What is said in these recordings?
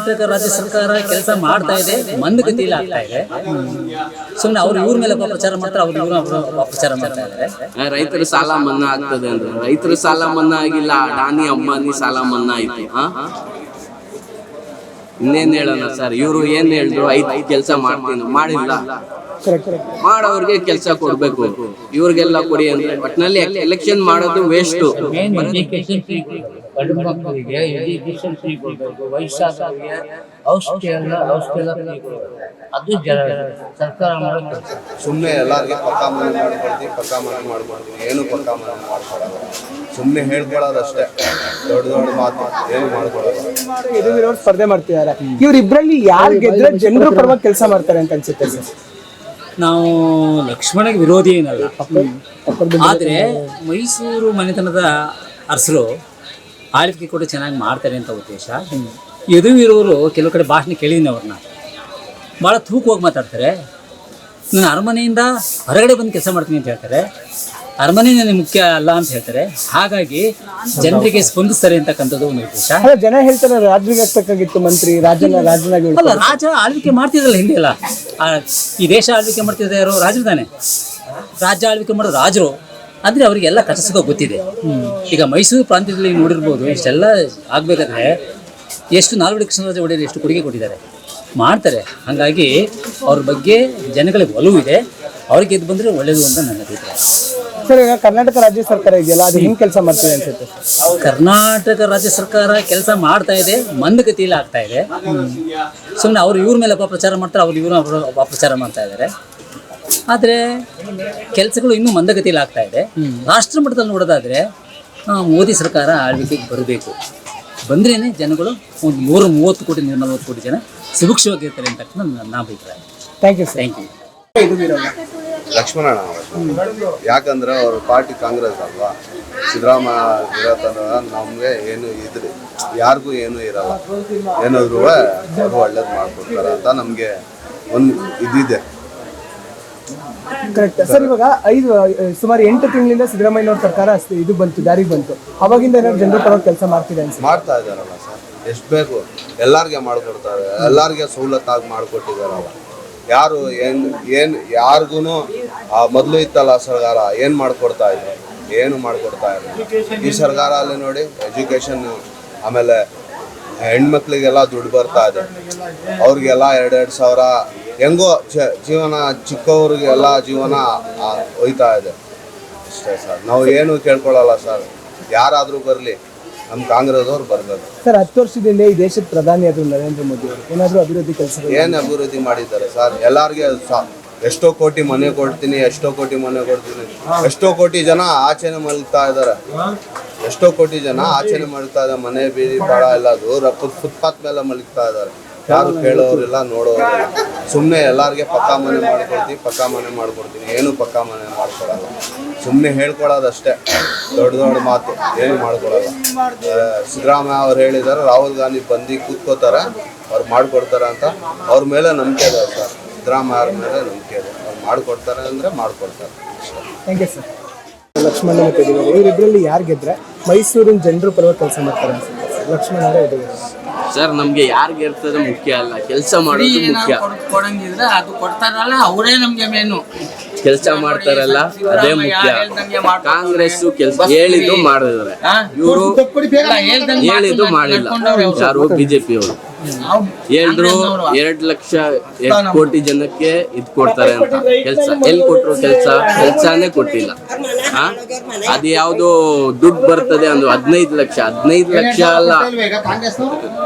ಕರ್ನಾಟಕ ರಾಜ್ಯ ಸರ್ಕಾರ ಕೆಲಸ ಮಾಡ್ತಾ ಇದೆ, ಮಂದಗತಿಯಲ್ಲಿ ಆಗ್ತಾ ಇದೆ. ಸುಮ್ಮನೆ ಅವ್ರು ಇವ್ರ ಮೇಲೆ ಅಪಪ್ರಚಾರ ಮಾಡ್ತಾರೆ, ಅವ್ರು ಇವ್ರ ಅಪಪ್ರಚಾರ ಮಾಡ್ತಾ ಇದ್ದಾರೆ. ರೈತರ ಸಾಲ ಮನ್ನಾ ಆಗ್ತದೆ ಅಂದ್ರೆ ರೈತರ ಸಾಲ ಮನ್ನಾ ಆಗಿಲ್ಲ, ಅಡಾನಿ ಅಂಬಾನಿ ಸಾಲ ಮನ್ನಾ ಆಯ್ತು. ಇನ್ನೇನ್ ಹೇಳೋಣ ಸರ್, ಇವ್ರು ಏನ್ ಹೇಳಿದ್ರು, 5 ಕೆಲಸ ಮಾಡ್ತೀನಿ, ಮಾಡಿಲ್ಲ. ಮಾಡೋರ್ಗೆ ಕೆಲಸ ಕೊಡ್ಬೇಕು, ಇವ್ರಿಗೆಲ್ಲ ಕೊಡಿ ಅಂದ್ರೆ ಒಟ್ಟಿನಲ್ಲಿ ಎಲೆಕ್ಷನ್ ಮಾಡೋದು ವೇಸ್ಟ್. ಗಂಡು ಮಕ್ಕಳಿಗೆ ಎಜುಕೇಶನ್ ಫ್ರೀ ಕೊಡಬೇಕು, ವಯಸ್ಸಾದವರಿಗೆ ಔಷಧಿ ಎಲ್ಲ ಫ್ರೀ ಕೊಡಬೇಕು. ಅದು ಸರ್ಕಾರ ಮಾಡಬೇಕು. ಸುಮ್ಮನೆ ಎಲ್ಲರಿಗೆ ಪಕ್ಕಾ ಮನೆ ಮಾಡ್ಕೊಡ್ತೀನಿ, ಏನು ಪಕ್ಕಾ ಮನೆ ಮಾಡ್ಕೊಡಲ್ಲ, ಸುಮ್ಮನೆ ಹೇಳ್ಕೊಳ್ಳೋದಷ್ಟೇ, ದೊಡ್ಡ ದೊಡ್ಡ ಮಾತು ಏನು ಮಾಡ್ಕೊಡಲ್ಲ. ಸ್ಪರ್ಧೆ ಮಾಡ್ತಿದ್ದಾರೆ. ಇವ್ರಿಬ್ರಲ್ಲಿ ಯಾರು ಗೆದ್ರೆ ಜನರ ಪರವಾಗಿ ಕೆಲಸ ಮಾಡ್ತಾರೆ ಅಂತ ಅನ್ಸುತ್ತೆ ಸರ್? ನಾವು ಲಕ್ಷ್ಮಣಗೆ ವಿರೋಧಿ ಏನಲ್ಲ, ಆದರೆ ಮೈಸೂರು ಮನೆತನದ ಅರಸರು ಆಳ್ವಿಕೆ ಕೂಡ ಚೆನ್ನಾಗಿ ಮಾಡ್ತಾರೆ ಅಂತ ಉದ್ದೇಶ. ಎದುರಿರೋರು ಕೆಲವು ಕಡೆ ಭಾಷಣ ಕೇಳಿದ್ದೀನಿ, ಅವ್ರನ್ನ ಭಾಳ ತೂಕವಾಗಿ ಮಾತಾಡ್ತಾರೆ. ನಾನು ಅರಮನೆಯಿಂದ ಹೊರಗಡೆ ಬಂದು ಕೆಲಸ ಮಾಡ್ತೀನಿ ಅಂತ ಹೇಳ್ತಾರೆ, ಅರಮನೆ ನನಗೆ ಮುಖ್ಯ ಅಲ್ಲ ಅಂತ ಹೇಳ್ತಾರೆ. ಹಾಗಾಗಿ ಜನರಿಗೆ ಸ್ಪಂದಿಸ್ತಾರೆ ಅಂತಕ್ಕಂಥದ್ದು ಒಂದು ಉದ್ದೇಶ. ಜನ ಹೇಳ್ತಾರೆ ರಾಜ್ರಿಗೆ ಆಗ್ಬೇಕಾಗಿತ್ತು ಮಂತ್ರಿ, ರಾಜನಾಗಿ ಅಲ್ಲ, ರಾಜ ಆಳ್ವಿಕೆ ಮಾಡ್ತಿದ್ರಲ್ಲ ಹಿಂದೆ ಎಲ್ಲ. ಈ ದೇಶ ಆಳ್ವಿಕೆ ಮಾಡ್ತಿದ್ದ ಯಾರು? ರಾಜರು ತಾನೆ. ರಾಜ್ಯ ಆಳ್ವಿಕೆ ಮಾಡೋ ರಾಜರು ಅಂದರೆ ಅವರಿಗೆಲ್ಲ ಕಚಸಿಗೋ ಗೊತ್ತಿದೆ. ಈಗ ಮೈಸೂರು ಪ್ರಾಂತ್ಯದಲ್ಲಿ ನೋಡಿರ್ಬೋದು, ಇಷ್ಟೆಲ್ಲ ಆಗಬೇಕಾದ್ರೆ ಎಷ್ಟು ನಾಲ್ವಡಿ ಕೃಷ್ಣರಾಜ ಒಡೆಯರು ಎಷ್ಟು ಕೊಡುಗೆ ಕೊಟ್ಟಿದ್ದಾರೆ, ಮಾಡ್ತಾರೆ. ಹಾಗಾಗಿ ಅವ್ರ ಬಗ್ಗೆ ಜನಗಳಿಗೆ ಒಲವು ಇದೆ, ಅವ್ರಿಗೆ ಗೆದ್ದು ಬಂದರೆ ಒಳ್ಳೆಯದು ಅಂತ ನನ್ನ ಅಭಿಪ್ರಾಯ. ಸರ್, ಈಗ ಕರ್ನಾಟಕ ರಾಜ್ಯ ಸರ್ಕಾರ ಇದೆಯಲ್ಲ, ಅದು ಹೆಂಗೆ ಕೆಲಸ ಮಾಡ್ತಿದೆ ಅನ್ಸುತ್ತೆ? ಕರ್ನಾಟಕ ರಾಜ್ಯ ಸರ್ಕಾರ ಕೆಲಸ ಮಾಡ್ತಾ ಇದೆ, ಮಂದಗತಿಯಲ್ಲಿ ಆಗ್ತಾ ಇದೆ. ಸುಮ್ಮನೆ ಅವ್ರು ಇವ್ರ ಮೇಲೆ ಅಪಪ್ರಚಾರ ಮಾಡ್ತಾರೆ, ಅವ್ರು ಇವ್ರ ಅಪಪ್ರಚಾರ ಮಾಡ್ತಾ ಇದ್ದಾರೆ. ಆದರೆ ಕೆಲಸಗಳು ಇನ್ನೂ ಮಂದಗತಿಯಲ್ಲಿ ಆಗ್ತಾ ಇದೆ. ರಾಷ್ಟ್ರ ಮಟ್ಟದಲ್ಲಿ ನೋಡೋದಾದರೆ ಮೋದಿ ಸರ್ಕಾರ ಆಳ್ವಿಕೆಗೆ ಬರಬೇಕು. ಬಂದ್ರೇ ಜನಗಳು ಒಂದು 130 ಕೋಟಿ 140 ಕೋಟಿ ಜನ ಸುಭಿಕ್ಷವಾಗಿರ್ತಾರೆ ಅಂತ ನನ್ನ ಅಭಿಪ್ರಾಯ. Thank you sir. Thank you. ಲಕ್ಷ್ಮಣಣ್ಣ ಅವರು, ಯಾಕಂದ್ರೆ ಅವ್ರ ಪಾರ್ಟಿ ಕಾಂಗ್ರೆಸ್ ಅಲ್ವಾ, ಸಿದ್ದರಾಮಯ್ಯ ಇರತ್ತಂದ್ರೆ ನಮಗೆ ಏನು ಇದ್ರಿ ಯಾರಿಗೂ ಏನೂ ಇರಲ್ಲ, ಏನಾದ್ರೂ ಅವರು ಒಳ್ಳೇದು ಮಾಡ್ಕೊಡ್ತಾರೆ ಅಂತ ನಮಗೆ ಒಂದು ಇದಿದೆ. Correct sir. ಇವಾಗ ಸುಮಾರು 8 ತಿಂಗಳಿಂದ ಸಿದ್ದರಾಮಯ್ಯನವ್ರ ಸರ್ಕಾರ ಇದು ಬಂತು, ಜಾರಿಗೆ ಬಂತು. ಅವಾಗಿಂದ ಏನಾದ್ರು ಜನರ ಪರವಾಗಿ ಕೆಲಸ ಮಾಡ್ತಿದೆ ಅನ್ಸುತ್ತೆ? ಮಾಡ್ತಾ ಇದ್ದಾರಲ್ಲ ಸರ್, ಎಷ್ಟು ಬೇಕು ಎಲ್ಲರಿಗೆ ಮಾಡ್ಕೊಡ್ತಾರೆ, ಎಲ್ಲರಿಗೆ ಸವಲತ್ತಾಗಿ ಮಾಡಿಕೊಟ್ಟಿದ್ದಾರಲ್ಲ. ಯಾರು ಯಾರಿಗೂ ಮೊದಲು ಇತ್ತಲ್ಲ ಸರ್ಕಾರ, ಏನು ಮಾಡಿಕೊಡ್ತಾ ಇದ್ರು? ಏನು ಮಾಡಿಕೊಡ್ತಾ ಇಲ್ಲ. ಈ ಸರ್ಕಾರ ಅಲ್ಲಿ ನೋಡಿ, ಎಜುಕೇಷನ್, ಆಮೇಲೆ ಹೆಣ್ಮಕ್ಳಿಗೆಲ್ಲ ದುಡ್ಡು ಬರ್ತಾ ಇದೆ, ಅವ್ರಿಗೆಲ್ಲ 2-2 ಸಾವಿರ, ಹೆಂಗೋ ಜೀವನ, ಚಿಕ್ಕವ್ರಿಗೆಲ್ಲ ಜೀವನ ಹೋಯ್ತಾ ಇದೆ ಅಷ್ಟೇ ಸರ್. ನಾವು ಏನು ಕೇಳ್ಕೊಳ್ಳಲ್ಲ ಸರ್, ಯಾರಾದರೂ ಬರಲಿ, ನಮ್ಮ ಕಾಂಗ್ರೆಸ್ ಅವ್ರು ಬರಬೇಕು ಸರ್. 10 ವರ್ಷದಿಂದ ಈ ದೇಶದ ಪ್ರಧಾನಿ ಆದ್ರು ನರೇಂದ್ರ ಮೋದಿ ಅವರು ಏನಾದರೂ ಅಭಿವೃದ್ಧಿ ಕೆಲಸಗಳು ಏನು ಅಭಿವೃದ್ಧಿ ಮಾಡಿದ್ದಾರೆ ಸರ್? ಎಲ್ಲರಿಗೆ ಎಷ್ಟೋ ಕೋಟಿ ಮನೆ ಕೊಡ್ತೀನಿ, ಎಷ್ಟೋ ಕೋಟಿ ಜನ ಆಚೆನೆ ಮಲಗ್ತಾ ಇದ್ದಾರೆ, ಎಷ್ಟೋ ಕೋಟಿ ಜನ ಆಚೆನೆ ಮಲಗ್ತಾ ಇದ್ದಾರೆ. ಮನೆ ಬೀದಿ ಬಾಳ ಎಲ್ಲ ಫುಟ್ಪಾತ್ ಮೇಲೆ ಮಲಗ್ತಾ ಇದ್ದಾರೆ. ಯಾರು ಕೇಳೋರಿಲ್ಲ, ನೋಡೋರಿಲ್ಲ. ಸುಮ್ಮನೆ ಎಲ್ಲರಿಗೆ ಪಕ್ಕಾ ಮನೆ ಮಾಡ್ಕೊಡ್ತೀನಿ, ಏನು ಪಕ್ಕಾ ಮನೆ ಮಾಡ್ಕೊಡಲ್ಲ, ಸುಮ್ಮನೆ ಹೇಳ್ಕೊಳ್ಳೋದಷ್ಟೇ, ದೊಡ್ಡ ದೊಡ್ಡ ಮಾತು ಏನು ಮಾಡ್ಕೊಡಲ್ಲ. ಸಿದ್ದರಾಮಯ್ಯ ಅವ್ರು ಹೇಳಿದ್ದಾರೆ, ರಾಹುಲ್ ಗಾಂಧಿ ಬಂದು ಕೂತ್ಕೋತಾರೆ, ಅವ್ರು ಮಾಡಿಕೊಡ್ತಾರೆ ಅಂತ. ಅವ್ರ ಮೇಲೆ ನಂಬಿಕೆ ಇದೆ ಸರ್, ಸಿದ್ದರಾಮಯ್ಯ ಅವ್ರ ಮೇಲೆ ನಂಬಿಕೆ ಇದೆ, ಅವ್ರು ಮಾಡಿಕೊಡ್ತಾರೆ ಅಂದರೆ ಮಾಡಿಕೊಡ್ತಾರೆ ಅಷ್ಟೇ. Thank you sir. ಲಕ್ಷ್ಮಣ ಮತ್ತು ಇವರಿಬ್ಬರಲ್ಲಿ ಯಾರು ಗೆದ್ರೆ ಮೈಸೂರಿನ ಜನರು ಪರವಾಗಿ ಕೆಲಸ ಮಾಡ್ತಾರೆ ಅನ್ಸುತ್ತೆ? ಲಕ್ಷ್ಮಣ ಅವರೇ ಇದ್ದಾರೆ ಸರ್. ನಮ್ಗೆ ಯಾರಿಗೆ ಇರ್ತದೆ ಮುಖ್ಯ ಅಲ್ಲ, ಕೆಲಸ ಮಾಡೋದು ಮುಖ್ಯ. ಕೊಡಂಗಿದ್ರೆ ಅದು ಕೊಡ್ತಾರಲ್ಲ, ಅವರೇ ನಮ್ಗೆ ಮೇನು. ಕೆಲಸ ಮಾಡ್ತಾರಲ್ಲ ಅದೇ ಮುಖ್ಯ. ಕಾಂಗ್ರೆಸ್ ಕೆಲಸ ಹೇಳಿದ್ದು ಮಾಡಿದ್ರೆ, ಇವರು ಹೇಳಿದ್ದು ಮಾಡಿಲ್ಲ. ಯಾರು ಬಿಜೆಪಿ ಅವರು ಹೇಳಿದ್ರು 2 ಕೋಟಿ ಜನಕ್ಕೆ ಇದು ಕೊಡ್ತಾರೆ ಅಂತ. ಕೆಲಸ ಎಲ್ಲಿ ಕೊಟ್ರು? ಕೆಲಸನೇ ಕೊಟ್ಟಿಲ್ಲ. ಅದು ಯಾವ್ದು ದುಡ್ಡು ಬರ್ತದೆ ಅಂದ್ರೆ 15 ಲಕ್ಷ ಅಲ್ಲ,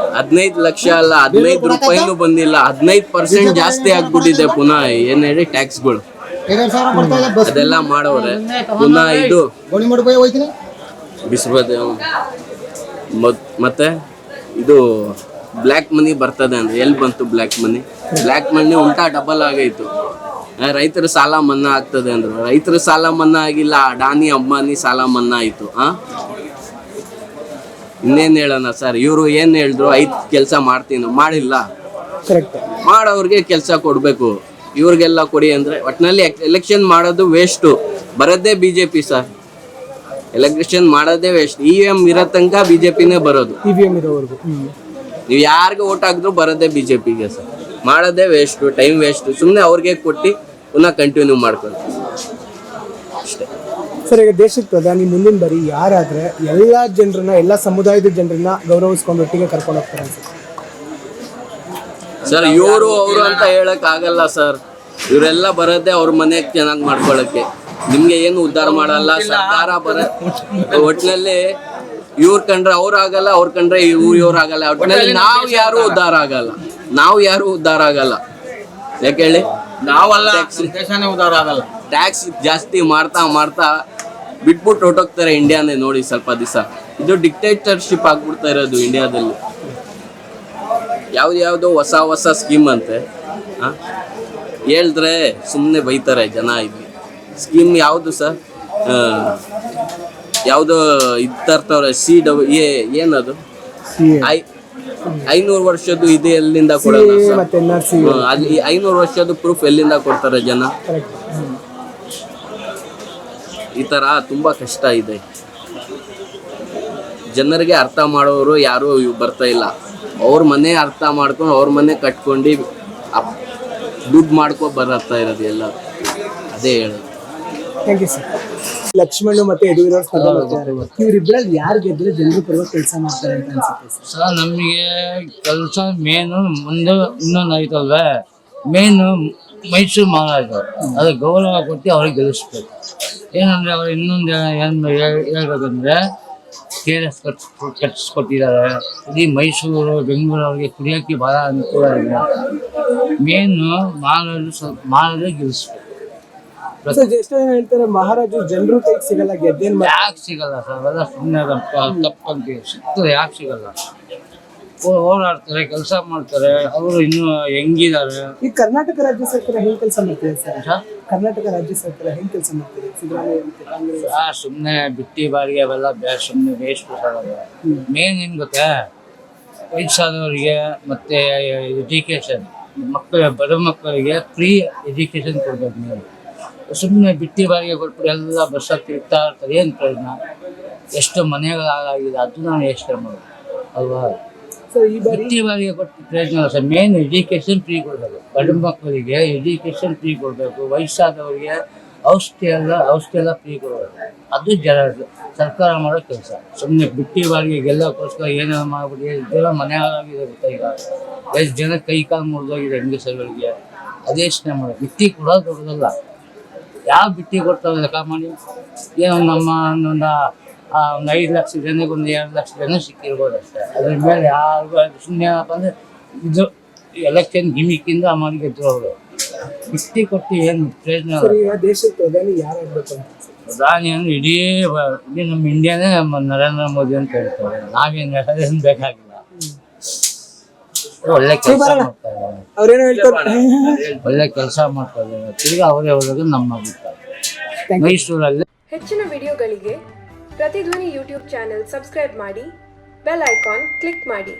15 ರೂಪಾಯಿನೂ ಬಂದಿಲ್ಲ. 15% ಜಾಸ್ತಿ ಆಗ್ಬಿಟ್ಟಿದೆ. ಪುನಃ ಏನ್ ಹೇಳಿ ಟ್ಯಾಕ್ಸ್ಗಳು ಅದೆಲ್ಲ ಮಾಡೋರೆ. ಪುನಃ ಇದು ಬಿಸ್ಬದೆ ಮತ್ತೆ ಇದು ಬ್ಲ್ಯಾಕ್ ಮನಿ ಬರ್ತದೆ ಅಂದ್ರೆ ಎಲ್ಲಿ ಬಂತು ಬ್ಲ್ಯಾಕ್ ಮನಿ? ಉಲ್ಟಾ ಡಬಲ್ ಆಗೈತು. ರೈತರ ಸಾಲ ಮನ್ನಾ ಆಗ್ತದೆ ಅಂದ್ರು, ರೈತರ ಸಾಲ ಮನ್ನಾ ಆಗಿಲ್ಲ, ಅಡಾನಿ ಅಂಬಾನಿ ಸಾಲ ಮನ್ನಾ ಆಯ್ತು. ಇನ್ನೇನ್ ಹೇಳೋಣ ಸರ್, ಇವ್ರು ಏನ್ ಹೇಳಿದ್ರು, 5 ಕೆಲಸ ಮಾಡ್ತೀನಿ, ಮಾಡಿಲ್ಲ. ಮಾಡೋರ್ಗೆ ಕೆಲಸ ಕೊಡ್ಬೇಕು, ಇವ್ರಿಗೆಲ್ಲ ಕೊಡಿ ಅಂದ್ರೆ ಒಟ್ಟಿನಲ್ಲಿ ಎಲೆಕ್ಷನ್ ಮಾಡೋದು ವೇಸ್ಟು. ಬರೋದೇ ಬಿಜೆಪಿ ಸರ್, ಎಲೆಕ್ಷನ್ ಮಾಡೋದೇ ವೇಸ್ಟ್. EVM ಇರೋ ತನಕ ಬಿಜೆಪಿನೇ ಬರೋದು. EVM ಇರೋವರೆಗೂ ನೀವು ಯಾರಿಗೆ ಓಟ್ ಹಾಕಿದ್ರು ಬರೋದೇ ಬಿಜೆಪಿಗೆ ಸರ್. ಮಾಡೋದೇ ವೇಸ್ಟು, ಟೈಮ್ ವೇಸ್ಟು. ಸುಮ್ಮನೆ ಅವ್ರಿಗೆ ಕೊಟ್ಟು ಪುನಃ ಕಂಟಿನ್ಯೂ ಮಾಡ್ಕೊಂಡು ಅಷ್ಟೇ. ಸರ್, ಈಗ ದೇಶದ ಪ್ರಧಾನಿ ಮುಂದಿನ ಬಾರಿ ಯಾರಾದ್ರೆ ಎಲ್ಲ ಜನರನ್ನ, ಎಲ್ಲ ಸಮುದಾಯದ ಜನರನ್ನ ಗೌರವಿಸ್ಕೊಂಡು ಒಟ್ಟಿಗೆ ಕರ್ಕೊಂಡು ಹೋಗ್ತಾರೆ ಅನ್ಸುತ್ತೆ ಸರ್. ಇವರು ಅವರು ಅಂತ ಹೇಳಕ್ ಆಗಲ್ಲ ಸರ್. ಇವರೆಲ್ಲ ಬರೋದೇ ಅವ್ರ ಮನೆಗೆ ಚೆನ್ನಾಗಿ ಮಾಡ್ಕೊಳಕ್ಕೆ. ನಿಮ್ಗೆ ಏನು ಉದ್ಧಾರ ಮಾಡಲ್ಲ ಸರ್ಕಾರ. ಒಟ್ಟಿನಲ್ಲಿ ಇವ್ರ ಕಂಡ್ರೆ ಅವ್ರಾಗಲ್ಲ, ಅವ್ರ ಕಂಡ್ರೆ ಇವ್ರಾಗಲ್ಲ. ಒಟ್ಟಿನಲ್ಲಿ ನಾವು ಯಾರು ಉದ್ಧಾರ ಆಗಲ್ಲ. ಯಾಕೆ ಹೇಳಿ? ನಾವಲ್ಲ, ದೇಶನೇ ಉದ್ಧಾರ ಆಗಲ್ಲ. ಟ್ಯಾಕ್ಸ್ ಜಾಸ್ತಿ ಮಾಡ್ತಾ ಬಿಟ್ಬಿಟ್ಟು ಹೊಟ್ಟೋಗ್ತಾರೆ ಇಂಡಿಯಾನೇ. ನೋಡಿ ಸ್ವಲ್ಪ ದಿವಸ ಇದು ಡಿಕ್ಟೇಟರ್ಶಿಪ್ ಆಗ್ಬಿಡ್ತಾ ಇರೋದು ಇಂಡಿಯಾದಲ್ಲಿ. ಯಾವ್ದೋ ಹೊಸ ಸ್ಕೀಮ್ ಅಂತೆ ಹೇಳಿದ್ರೆ ಸುಮ್ಮನೆ ಬೈತಾರೆ ಜನ. ಇಲ್ಲಿ ಸ್ಕೀಮ್ ಯಾವುದು ಸರ್? ಯಾವುದೋ ಇದು ತರ್ತವ್ರೆ, ಏನದು 500 ವರ್ಷದ್ದು ಇದು ಎಲ್ಲಿಂದ ಕೊಡಲ್ಲ ಸರ್? ಅಲ್ಲಿ 500 ವರ್ಷದ್ದು ಪ್ರೂಫ್ ಎಲ್ಲಿಂದ ಕೊಡ್ತಾರೆ ಜನ? ಈ ತರ ತುಂಬಾ ಕಷ್ಟ ಇದೆ. ಜನರಿಗೆ ಅರ್ಥ ಮಾಡೋರು ಯಾರು ಬರ್ತಾ ಇಲ್ಲ. ಅವ್ರ ಮನೆ ಅರ್ಥ ಮಾಡ್ಕೊಂಡು ಅವ್ರ ಮನೆ ಕಟ್ಕೊಂಡು ದುಡ್ಡು ಮಾಡ್ಕೊ ಬರತ್ತಾ ಇರೋದು ಎಲ್ಲ. ಅದೇ ಹೇಳೋದು. Thank you sir. ಲಕ್ಷ್ಮಣ್ ಮತ್ತೆ ಯದುವೀರವ್ರ ಸ್ಪರ್ಧೆ ಮಾಡ್ತಾರೆ. ಇವರಿಬ್ಬರಲ್ಲಿ ಯಾರು ಗೆದ್ರೆ ಜನರು ಪರವಾಗಿ ಕೆಲಸ ಮಾಡ್ತಾರೆ ಅಂತ ಅನ್ಸುತ್ತೆ ಸರ್? ನಮಗೆ ಕೆಲಸ ಮೇನು ಮುಂದೆ ಇನ್ನೊಂದು ಐತಲ್ವೇ, ಮೇನು ಮೈಸೂರು ಮಹಾರಾಜ. ಅದು ಗೌರವ ಕೊಟ್ಟು ಅವ್ರಿಗೆ ಗೆಲ್ಲಿಸ್ಬೇಕು. ಏನಂದ್ರೆ ಅವ್ರು ಇನ್ನೊಂದು ಏನು ಹೇಳ್ಬೇಕಂದ್ರೆ KRS ಕಟ್ಟಿಸ್ಕೊಟ್ಟಿದ್ದಾರೆ. ಇಡೀ ಮೈಸೂರು, ಬೆಂಗಳೂರು ಅವ್ರಿಗೆ ಕುಡಿಯೋಕ್ಕೆ ಭಾಳ ಅನುಕೂಲ ಇದೆ. ಮೇನು ಮಹಾರಾಜ ಗೆಲ್ಲಿಸ್ಬೇಕು. ಎಷ್ಟೋ ಜನ ಹೇಳ್ತಾರೆ ಮಹಾರಾಜರು ಜನರು ಕೈಗೆ ಸಿಗಲ್ಲ, ಗೆದ್ದೇನ್ ಯಾಕೆ ಸಿಗಲ್ಲ ಸರ್? ಅವೆಲ್ಲ ಸುಮ್ಮನೆ ತಪ್ಪಂತೆ. ಸಿಗ್ತದೆ, ಯಾಕೆ ಸಿಗಲ್ಲ? ಓಡಾಡ್ತಾರೆ, ಕೆಲಸ ಮಾಡ್ತಾರೆ. ಅವರು ಇನ್ನೂ ಹೆಂಗಿದ್ದಾರೆ. ಈ ಕರ್ನಾಟಕ ರಾಜ್ಯ ಸರ್ಕಾರ ಹೆಂಗ್ ಕೆಲಸ ಮಾಡ್ತಿದೆ ಸರ್? ಕರ್ನಾಟಕ ರಾಜ್ಯ ಸರ್ಕಾರ ಹೆಂಗ್ ಕೆಲಸ ಮಾಡ್ತಿದೆ? ಸಿದ್ದರಾಮಯ್ಯ ಸುಮ್ಮನೆ ಬಿಟ್ಟಿ ಬಾರಿಗೆ ಅವೆಲ್ಲ ಸುಮ್ಮನೆ ವೇಸ್ಟ್ ಸರ್. ಮೇನ್ ಏನ್ ಗೊತ್ತಾ, ವಯಸ್ಸಾದವರಿಗೆ ಮತ್ತೆ ಎಜುಕೇಶನ್, ಬಡ ಮಕ್ಕಳಿಗೆ ಫ್ರೀ ಎಜುಕೇಶನ್ ಕೊಡ್ಬೇಕು. ನೀವು ಸುಮ್ಮನೆ ಬಿಟ್ಟಿ ಬಾರಿಗೆ ಕೊಟ್ಬಿಟ್ಟು ಎಲ್ಲ ಬಸ್ಸಾಗಿ ತಿರುಗ್ತಾ ಇರ್ತಾರೆ. ಏನು ಪ್ರಯೋಜನ? ಎಷ್ಟು ಮನೆಗಳು ಹಾಳಾಗಿದೆ, ಅದು ನಾವು ಯೋಚನೆ ಮಾಡೋದು ಅಲ್ವಾ? ಬಿಟ್ಟಿ ಬಾರಿಗೆ ಕೊಟ್ಟು ಪ್ರಯೋಜನ ಇಲ್ಲ ಸರ್. ಮೇನ್ ಎಜುಕೇಶನ್ ಫ್ರೀ ಕೊಡಬೇಕು. ಬಡ ಮಕ್ಕಳಿಗೆ ಎಜುಕೇಶನ್ ಫ್ರೀ ಕೊಡಬೇಕು. ವಯಸ್ಸಾದವರಿಗೆ ಔಷಧಿ ಎಲ್ಲ ಫ್ರೀ ಕೊಡಬೇಕು. ಅದು ಸರ್ಕಾರ ಮಾಡೋ ಕೆಲಸ. ಸುಮ್ಮನೆ ಬಿಟ್ಟಿ ಬಾರಿಗೆ ಗೆಲ್ಲೋಕ್ಕೋಸ್ಕರ ಏನೇನು ಮಾಡ್ಬಿಟ್ಟು ಇದೆಲ್ಲ ಮನೆ ಹಾಳಾಗಿದೆ ಗೊತ್ತಾ? ಈಗ ಎಷ್ಟು ಜನ ಕೈ ಕಾಲು ಮುರಿದೋಗಿದೆ ಹೆಂಗಸಗಳಿಗೆ. ಅದೇ ಯೋಚನೆ ಮಾಡೋದು. ಬಿಟ್ಟಿ ಕೊಡೋದು ದೊಡ್ಡದಲ್ಲ. ಯಾವ ಬಿಟ್ಟಿ ಕೊಡ್ತಾವೆ ಲೆಕ್ಕ ಮಾಡಿ. ಏನೋ ನಮ್ಮ ಒಂದು 5 ಲಕ್ಷ ಜನಕ್ಕೆ ಒಂದು 2 ಲಕ್ಷ ಜನ ಸಿಕ್ಕಿರ್ಬೋದು ಅಷ್ಟೇ. ಅದ್ರ ಮೇಲೆ ಯಾರಿಗೂ ಸುಮ್ಮನೆ ಏನಪ್ಪ ಅಂದರೆ ಇದು ಎಲೆಕ್ಷನ್ ಗಿಮಿಕ್ಕಿಂದ ಮಾಡಿ ಗೆದ್ರು ಅವರು. ಬಿಟ್ಟಿ ಕೊಟ್ಟು ಏನು ಪ್ರಯೋಜನ? ದೇಶದ ಪ್ರಧಾನಿ ಯಾರಾಗಬೇಕು ಅಂತ? ಪ್ರಧಾನಿ ಅಂದ್ರೆ ಇಡೀ ನಮ್ಮ ಇಂಡಿಯಾನೇ ನಮ್ಮ ನರೇಂದ್ರ ಮೋದಿ ಅಂತ ಹೇಳ್ತಾರೆ. ನಾವೇನು ಹೇಳೋದೇನು ಬೇಕಾಗಿಲ್ಲ. ಒಳ್ಳೆ ಕೆಲಸ ಮಾಡ್ತಾರೆ, ಒಳ್ಳೆ ಕೆಲಸ ಮಾಡ್ತಾರೆ. ತಿರ್ಗಿ ಅವರೇ ಹೋದಾಗ ನಮ್ಮ ಅಭಿಪ್ರಾಯ. ಮೈಸೂರಲ್ಲಿ ಹೆಚ್ಚಿನ ವಿಡಿಯೋಗಳಿಗೆ ಪ್ರತಿಧ್ವನಿ ಯೂಟ್ಯೂಬ್ ಚಾನೆಲ್ ಸಬ್ಸ್ಕ್ರೈಬ್ ಮಾಡಿ, ಬೆಲ್ ಐಕಾನ್ ಕ್ಲಿಕ್ ಮಾಡಿ.